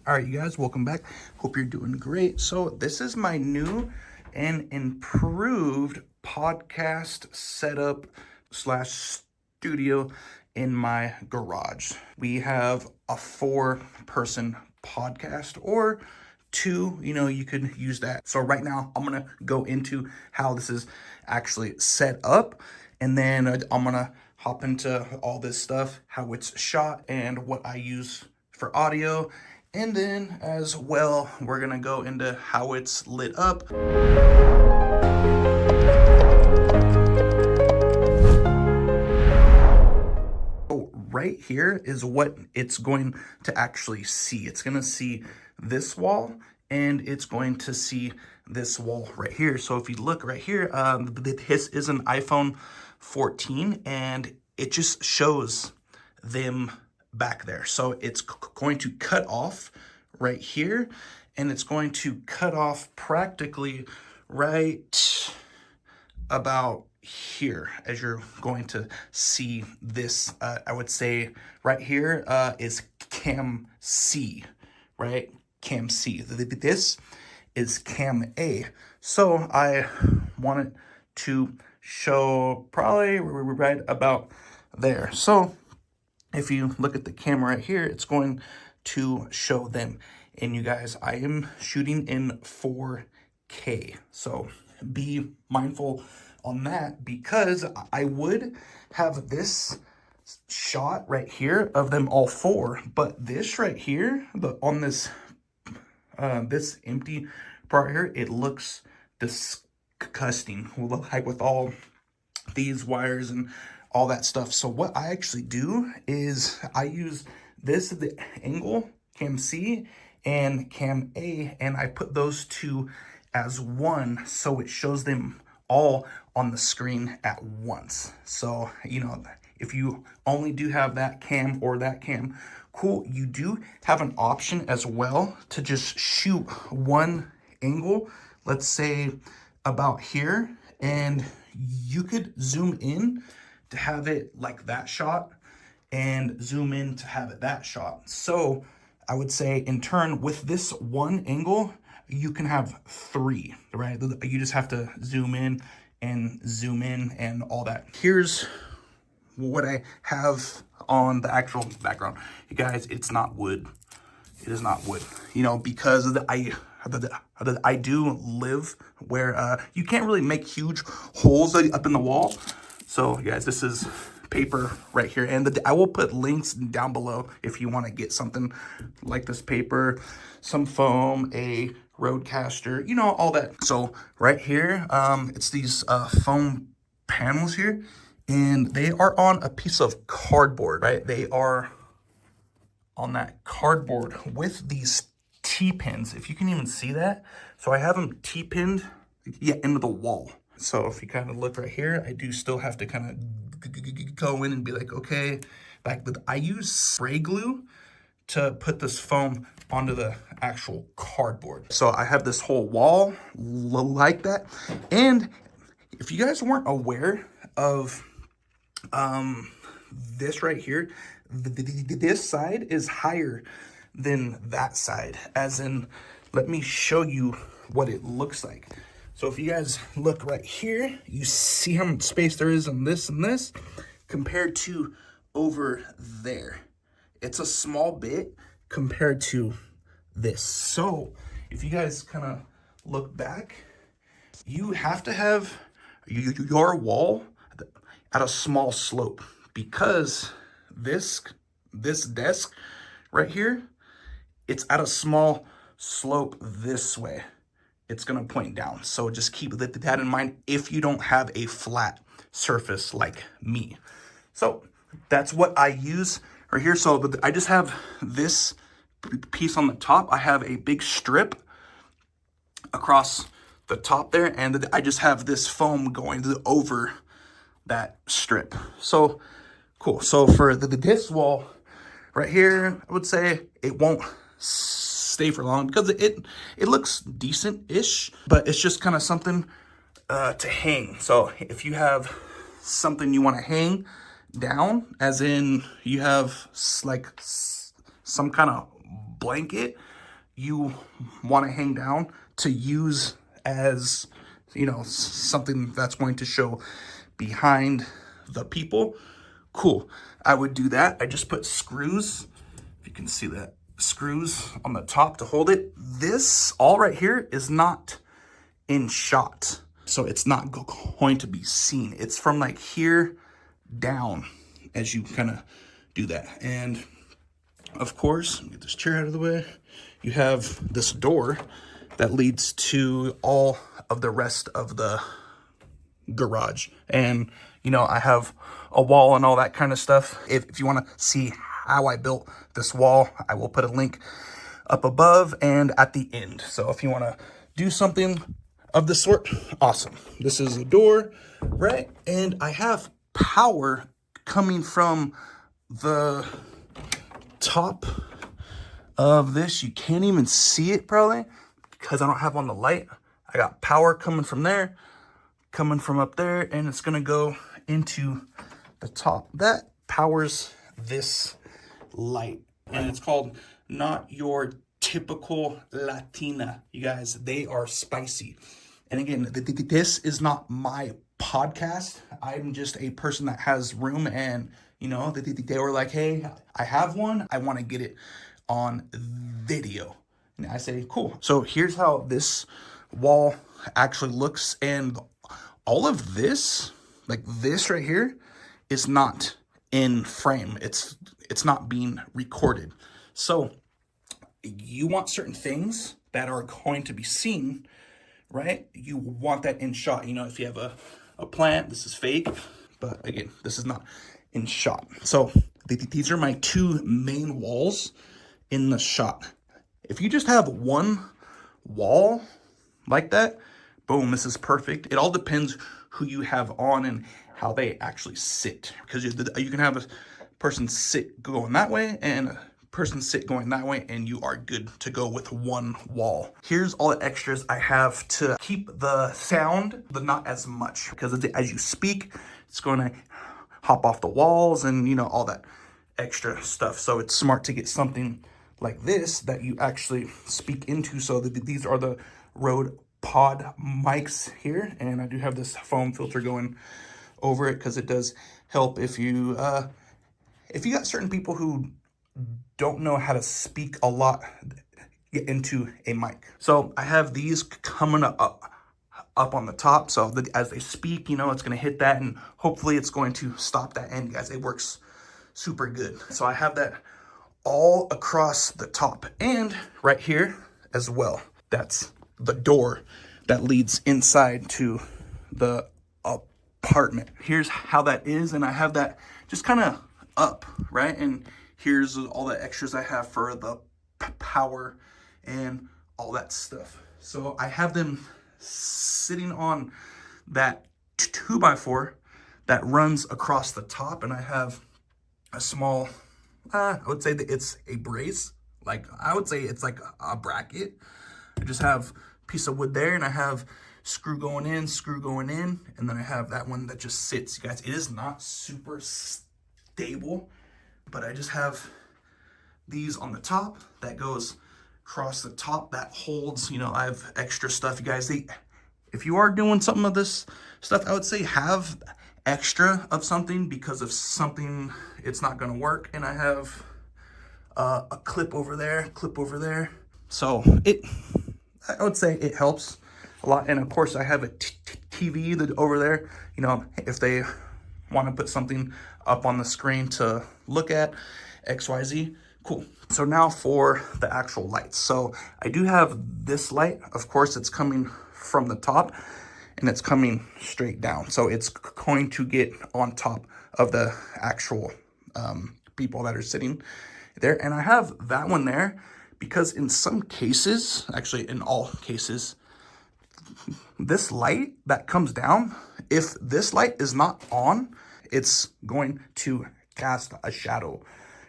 All right, you guys, welcome back. Hope you're doing great. So this is my new and improved podcast setup slash studio in my garage. We have a 4-person podcast, or 2, you could use that. So right now I'm gonna go into how this is actually set up, and then I'm gonna hop into all this stuff, how it's shot and what I use for audio. And then as well, we're gonna go into how it's lit up. So right here is what it's going to actually see. It's gonna see this wall, and it's going to see this wall right here. So if you look right here, this is an iPhone 14, and it just shows them back there. So it's going to cut off right here, and it's going to cut off practically right about here, as you're going to see this. I would say right here is cam C, right? Cam C. This is cam A. So I wanted to show probably right about there. So if you look at the camera right here, it's going to show them. And you guys, I am shooting in 4K. So be mindful on that, because I would have this shot right here of them all 4, but this right here, on this this empty part here, it looks disgusting, like with all these wires and all that stuff. So what I actually do is I use this, the angle, cam C and cam A, and I put those 2 as one, so it shows them all on the screen at once. So, if you only do have that cam or that cam, cool. You do have an option as well to just shoot one angle, let's say about here, and you could zoom in to have it like that shot, and zoom in to have it that shot. So I would say in turn, with this one angle, you can have 3, right? You just have to zoom in and all that. Here's what I have on the actual background. You guys, it's not wood. It is not wood, because I do live where you can't really make huge holes up in the wall. So guys, this is paper right here, and I will put links down below if you want to get something like this paper, some foam, a roadcaster, all that. So right here, it's these foam panels here, and they are on a piece of cardboard, right? They are on that cardboard with these T-pins, if you can even see that. So I have them T-pinned into the wall. So if you kind of look right here, I do still have to kind of go in and be like, okay, I use spray glue to put this foam onto the actual cardboard. So I have this whole wall like that. And if you guys weren't aware of this right here, this side is higher than that side, as in, let me show you what it looks like. So if you guys look right here, you see how much space there is on this and this compared to over there. It's a small bit compared to this. So if you guys kind of look back, you have to have your wall at a small slope, because this desk right here, it's at a small slope this way. It's gonna point down. So just keep that in mind if you don't have a flat surface like me. So that's what I use right here. So I just have this piece on the top. I have a big strip across the top there, and I just have this foam going over that strip. So cool. So for this wall right here, I would say it won't stay for long, because it looks decent-ish, but it's just kind of something to hang. So if you have something you want to hang down, as in you have like some kind of blanket you want to hang down to use as, you know, something that's going to show behind the people, cool. I would do that. I just put screws, if you can see that, screws on the top to hold it. This all right here is not in shot, so it's not going to be seen. It's from like here down as you kind of do that. And of course, get this chair out of the way, you have this door that leads to all of the rest of the garage. And you know, I have a wall and all that kind of stuff. If you want to see how I built this wall, I will put a link up above and at the end. So if you want to do something of the sort, awesome. This is the door, right? And I have power coming from the top of this. You can't even see it probably because I don't have on the light. I got power coming from there, coming from up there, and it's gonna go into the top. That powers this light, and it's called Not Your Typical Latina. You guys, they are spicy. And again, this is not my podcast. I'm just a person that has room, and you know, they were like, hey, I have one, I want to get it on video. And I say, cool. So here's how this wall actually looks, and all of this, like this right here, is not in frame. It's not being recorded. So you want certain things that are going to be seen, right? You want that in shot. You know, if you have a plant, this is fake, but again, this is not in shot. So these are my two main walls in the shot. If you just have one wall like that, boom, this is perfect. It all depends who you have on and how they actually sit, because you can have a person sit going that way and a person sit going that way, and you are good to go with one wall. Here's all the extras I have to keep the sound, but not as much, because as you speak, it's going to hop off the walls and, you know, all that extra stuff. So it's smart to get something like this that you actually speak into. So these are the Rode Pod mics here, and I do have this foam filter going over it because it does help if you got certain people who don't know how to speak a lot, get into a mic. So I have these coming up on the top, so as they speak, you know, it's going to hit that, and hopefully it's going to stop that end, guys. It works super good. So I have that all across the top and right here as well. That's the door that leads inside to the apartment. Here's how that is, and I have that just kind of up, right? And here's all the extras I have for the power and all that stuff. So I have them sitting on that 2x4 that runs across the top, and I have a small, I would say that it's a brace. Like, I would say it's like a bracket. I just have a piece of wood there, and I have screw going in, and then I have that one that just sits. You guys, it is not super stable, but I just have these on the top that goes across the top that holds, you know, I have extra stuff. You guys, if you are doing something of this stuff, I would say have extra of something, because if something, it's not going to work. And I have a clip over there. So I would say it helps a lot. And of course I have a TV that over there, you know, if they want to put something up on the screen to look at, XYZ, cool. So now for the actual lights. So I do have this light. Of course, it's coming from the top and it's coming straight down. So it's going to get on top of the actual people that are sitting there. And I have that one there because in some cases, actually in all cases, this light that comes down, if this light is not on, it's going to cast a shadow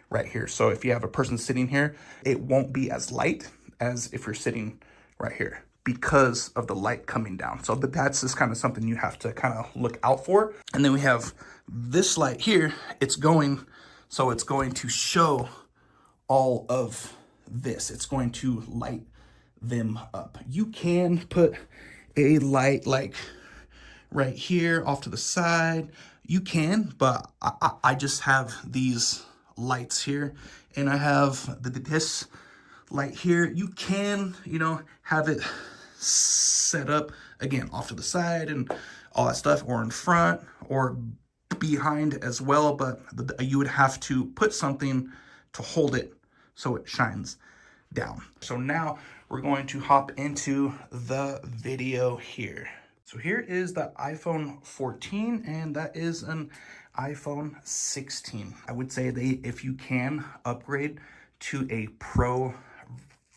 right here. So if you have a person sitting here, it won't be as light as if you're sitting right here because of the light coming down. So that's just kind of something you have to kind of look out for. And then we have this light here. It's going to show all of this. It's going to light them up. You can put a light like right here off to the side. You can, but I just have these lights here, and I have this light here. You can, have it set up again off to the side and all that stuff, or in front or behind as well, but you would have to put something to hold it so it shines down. So now we're going to hop into the video here. So here is the iPhone 14, and that is an iPhone 16. I would say if you can upgrade to a Pro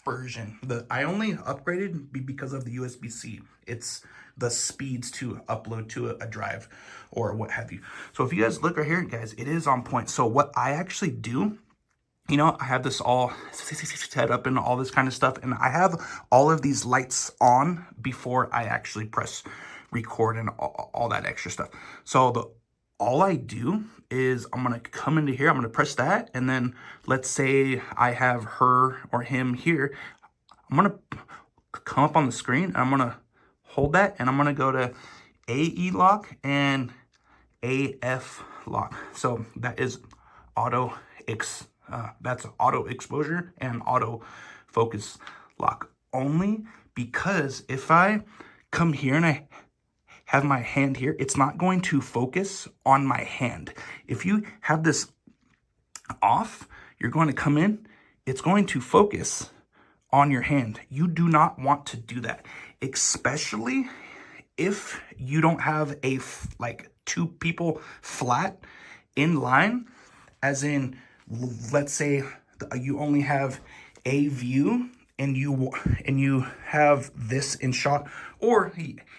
version. I only upgraded because of the USB-C. It's the speeds to upload to a drive or what have you. So if you guys look right here, guys, it is on point. So what I actually do, I have this all set up and all this kind of stuff, and I have all of these lights on before I actually press record and all that extra stuff. So all I do is I'm going to come into here, I'm going to press that, and then let's say I have her or him here. I'm going to come up on the screen, and I'm going to hold that, and I'm going to go to AE lock and AF lock. So that is that's auto exposure and auto focus lock, only because if I come here and I have my hand here, it's not going to focus on my hand. If you have this off, you're going to come in, it's going to focus on your hand. You do not want to do that, especially if you don't have like two people flat in line, as in, let's say you only have a view and you have this in shot, or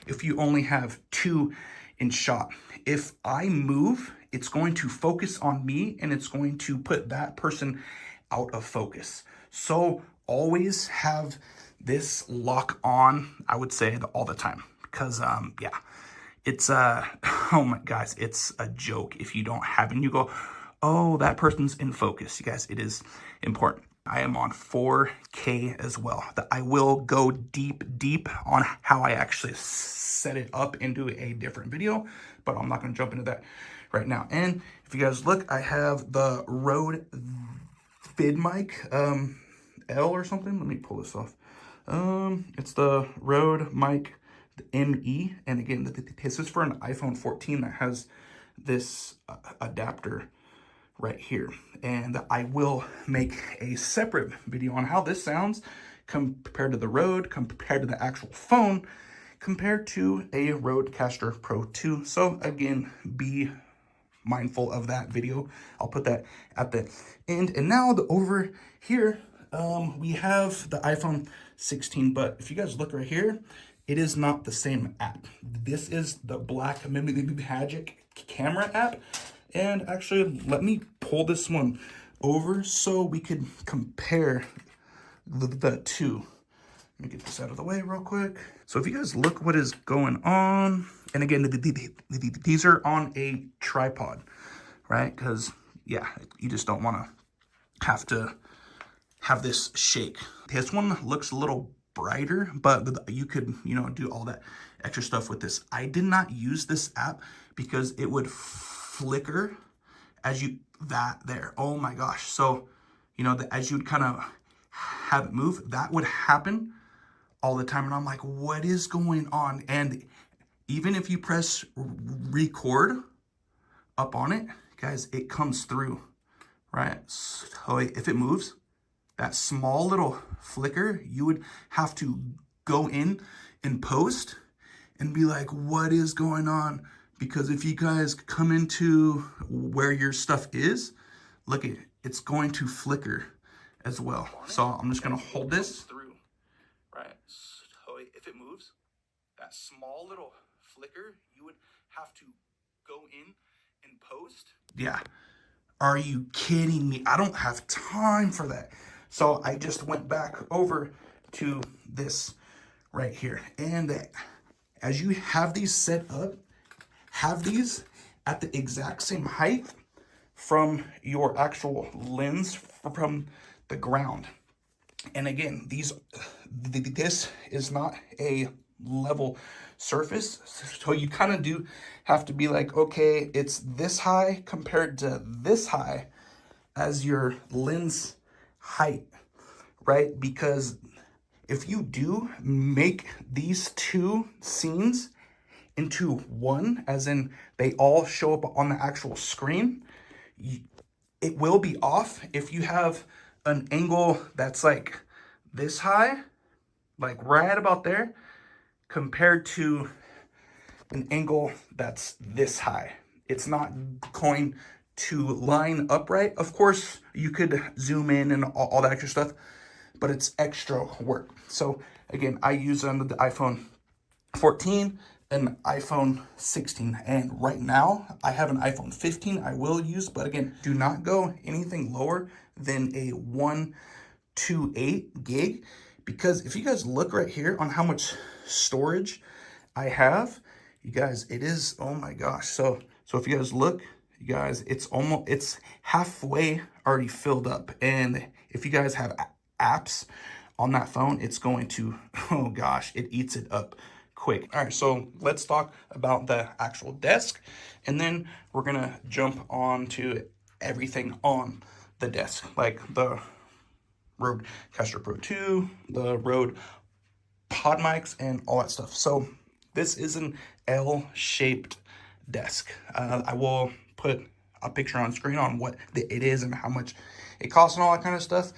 if you only have two in shot. If I move, it's going to focus on me and it's going to put that person out of focus. So always have this lock on, I would say, all the time, because it's oh my guys, it's a joke if you don't have it and you go, oh, that person's in focus. You guys, it is important. I am on 4K as well. That I will go deep on how I actually set it up into a different video, but I'm not going to jump into that right now. And if you guys look, I have the Rode VidMic L or something. Let me pull this off. It's the Rode Mic ME, and again, this is for an iPhone 14 that has this adapter right here, and I will make a separate video on how this sounds compared to the Rode, compared to the actual phone, compared to a Rodecaster Pro 2. So again, be mindful of that video. I'll put that at the end. And now over here, we have the iPhone 16, but if you guys look right here, it is not the same app. This is the Black Magic camera app. And actually, let me pull this one over so we could compare the two. Let me get this out of the way real quick. So if you guys look what is going on, and again, these are on a tripod, right? Because, yeah, you just don't want to have this shake. This one looks a little brighter, but you could, do all that extra stuff with this. I did not use this app because it would flicker as there. Oh my gosh. So, as you'd kind of have it move, that would happen all the time. And I'm like, what is going on? And even if you press record up on it, guys, it comes through, right? So if it moves, that small little flicker, you would have to go in and post and be like, what is going on? Because if you guys come into where your stuff is, look at it, it's going to flicker as well. So I'm just going to hold this through, right? So if it moves, that small little flicker, you would have to go in and post. Yeah. Are you kidding me? I don't have time for that. So I just went back over to this right here. And as you have these set up, have these at the exact same height from your actual lens from the ground. And again, this is not a level surface. So you kind of do have to be like, okay, it's this high compared to this high as your lens height, right? Because if you do make these two scenes into one, as in they all show up on the actual screen, it will be off if you have an angle that's like this high, like right about there, compared to an angle that's this high. It's not going to line up right. Of course, you could zoom in and all that extra stuff, but it's extra work. So again, I use the iPhone 14 and iPhone 16, and right now I have an iPhone 15 I will use, but again, do not go anything lower than a 128 gig, because if you guys look right here on how much storage I have, you guys, it is, oh my gosh. So if you guys look, you guys, it's halfway already filled up. And if you guys have apps on that phone, it's going to, oh gosh, it eats it up quick. All right, so let's talk about the actual desk, and then we're gonna jump on to everything on the desk, like the Rodecaster Pro 2, the Rode pod mics, and all that stuff. So this is an L-shaped desk. I will put a picture on screen on what it is and how much it costs and all that kind of stuff.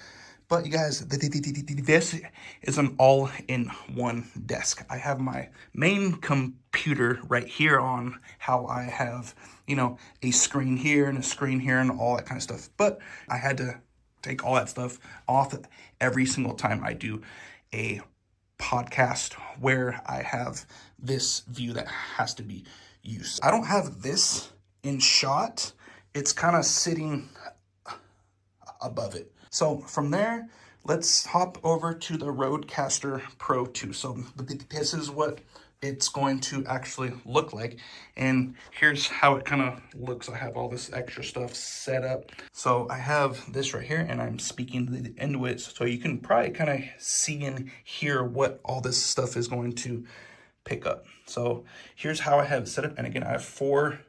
But you guys, this is an all-in-one desk. I have my main computer right here on how I have, you know, a screen here and a screen here and all that kind of stuff. But I had to take all that stuff off every single time I do a podcast where I have this view that has to be used. I don't have this in shot. It's kind of sitting above it. So from there, let's hop over to the Rodecaster Pro 2. So this is what it's going to actually look like. And here's how it kind of looks. I have all this extra stuff set up. So I have this right here, and I'm speaking into it. So you can probably kind of see and hear what all this stuff is going to pick up. So here's how I have it set up. And again, I have 4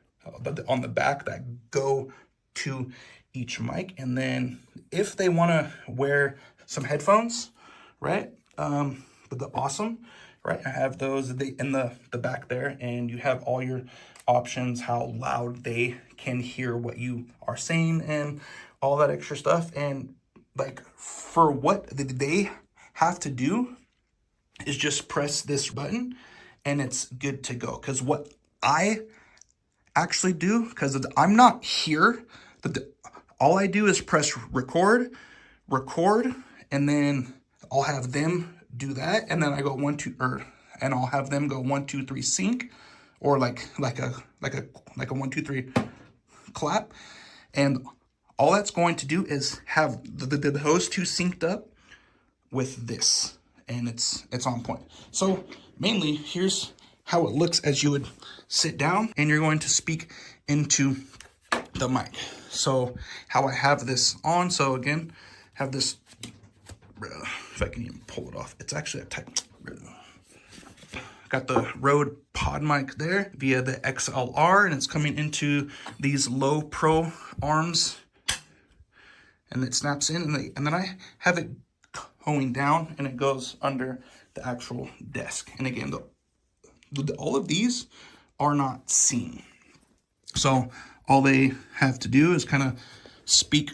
on the back that go to each mic. And then if they want to wear some headphones, right, the awesome, right, I have those in the back there, and you have all your options, how loud they can hear what you are saying and all that extra stuff. And like, for what they have to do is just press this button and it's good to go. Because what I actually do, because I'm not here, all I do is press record, and then I'll have them do that, and then I go 1, 2, and I'll have them go 1, 2, 3 sync, or like a 1, 2, 3 clap, and all that's going to do is have those two synced up with this, and it's on point. So mainly, here's how it looks as you would sit down, and you're going to speak into the mic. So how I have this on, so again, have this, if I can even pull it off, it's actually a type, got the Rode pod mic there via the XLR, and it's coming into these low pro arms, and it snaps in, and then I have it going down, and it goes under the actual desk. And again, all of these are not seen. So all they have to do is kind of speak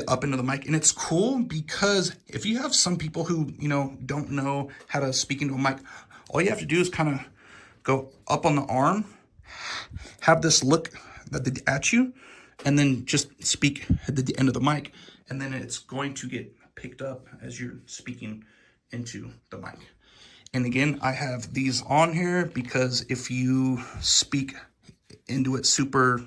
up into the mic. And it's cool because if you have some people who, you know, don't know how to speak into a mic, all you have to do is kind of go up on the arm, have this look at you, and then just speak at the end of the mic. And then it's going to get picked up as you're speaking into the mic. And again, I have these on here because if you speak into it super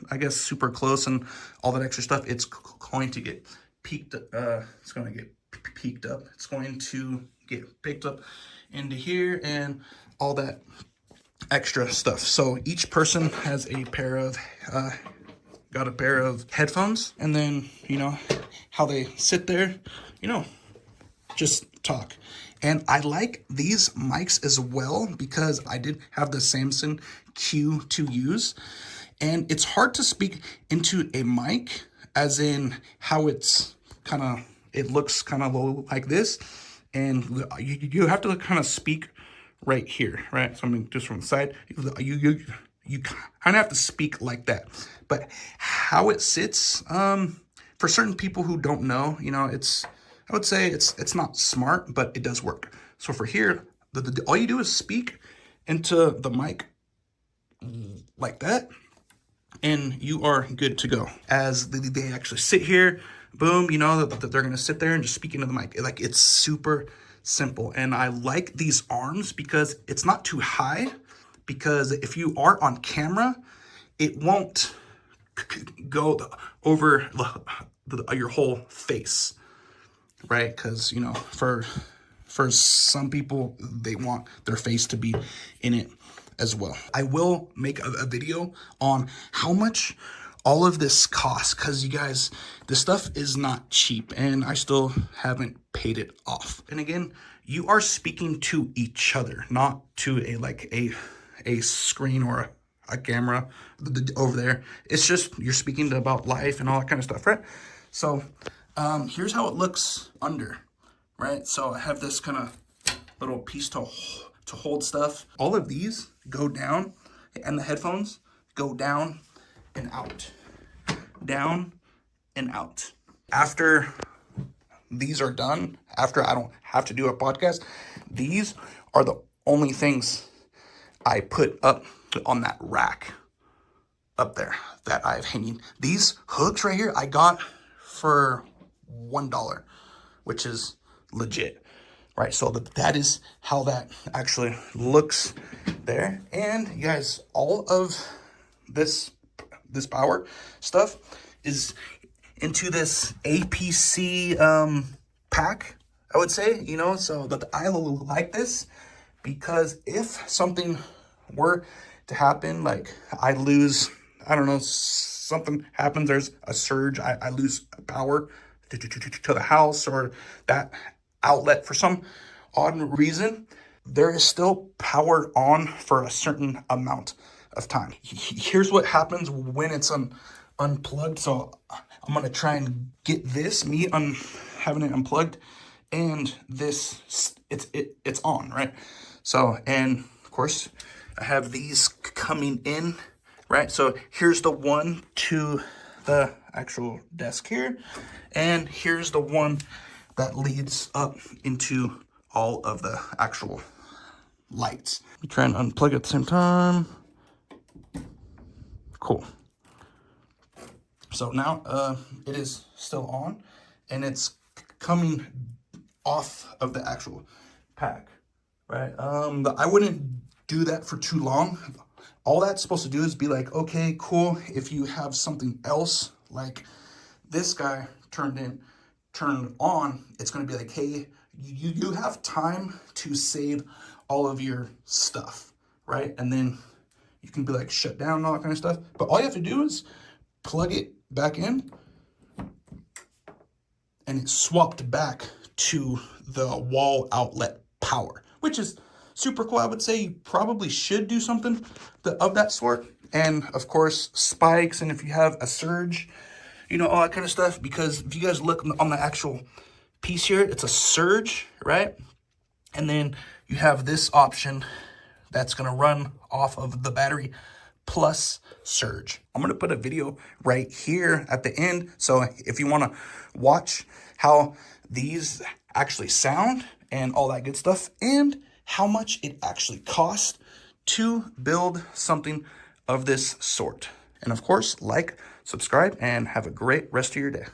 close and all that extra stuff, it's going to get peaked. It's going to get peaked up. It's going to get picked up into here and all that extra stuff. So each person has a pair of got a pair of headphones, and then, you know, how they sit there, you know, just talk. And I like these mics as well because I did have the Samson Q2 use. And it's hard to speak into a mic, as in how it's kind of, it looks kind of like this. And you have to kind of speak right here, right? So I mean, just from the side, you kind of have to speak like that. But how it sits, for certain people who don't know, you know, I would say it's not smart, but it does work. So for here, all you do is speak into the mic like that, and you are good to go. As they actually sit here, boom, you know that they're gonna sit there and just speak into the mic. Like, it's super simple. And I like these arms because it's not too high, because if you are on camera, it won't go over your whole face, right? Because, you know, for some people, they want their face to be in it as well. I will make a video on how much all of this costs, because you guys, this stuff is not cheap, and I still haven't paid it off. And again, you are speaking to each other, not to a screen or a camera over there. It's just, you're speaking about life and all that kind of stuff, right? So here's how it looks under, right? So I have this kind of little piece to hold stuff. All of these go down, and the headphones go down and out, down and out. After these are done, after I don't have to do a podcast, these are the only things I put up on that rack up there that I have hanging. These hooks right here, I got for $1, which is legit, right? So that is how that actually looks there. And you guys, all of this power stuff is into this APC pack, I would say, you know. So that I like this because if something were to happen, like I lose, I don't know, something happens, there's a surge, I lose power to the house or that outlet for some odd reason, there is still power on for a certain amount of time. Here's what happens when it's unplugged. So I'm gonna try and get this, having it unplugged, and this, it's on, right? So, and of course, I have these coming in, right? So here's the one to the actual desk here, and here's the one that leads up into all of the actual lights. We try and unplug at the same time. Cool. So now it is still on, and it's coming off of the actual pack, right? I wouldn't do that for too long. All that's supposed to do is be like, okay, cool. If you have something else like this guy turned on, it's going to be like, hey, you have time to save all of your stuff, right? And then you can be like shut down and all that kind of stuff. But all you have to do is plug it back in, and it's swapped back to the wall outlet power, which is super cool. I would say you probably should do something of that sort. And of course, spikes, and if you have a surge, you know, all that kind of stuff. Because if you guys look on the actual piece here, it's a surge, right? And then you have this option that's going to run off of the battery plus surge. I'm going to put a video right here at the end. So if you want to watch how these actually sound and all that good stuff, and how much it actually costs to build something of this sort. And of course, like, subscribe, and have a great rest of your day.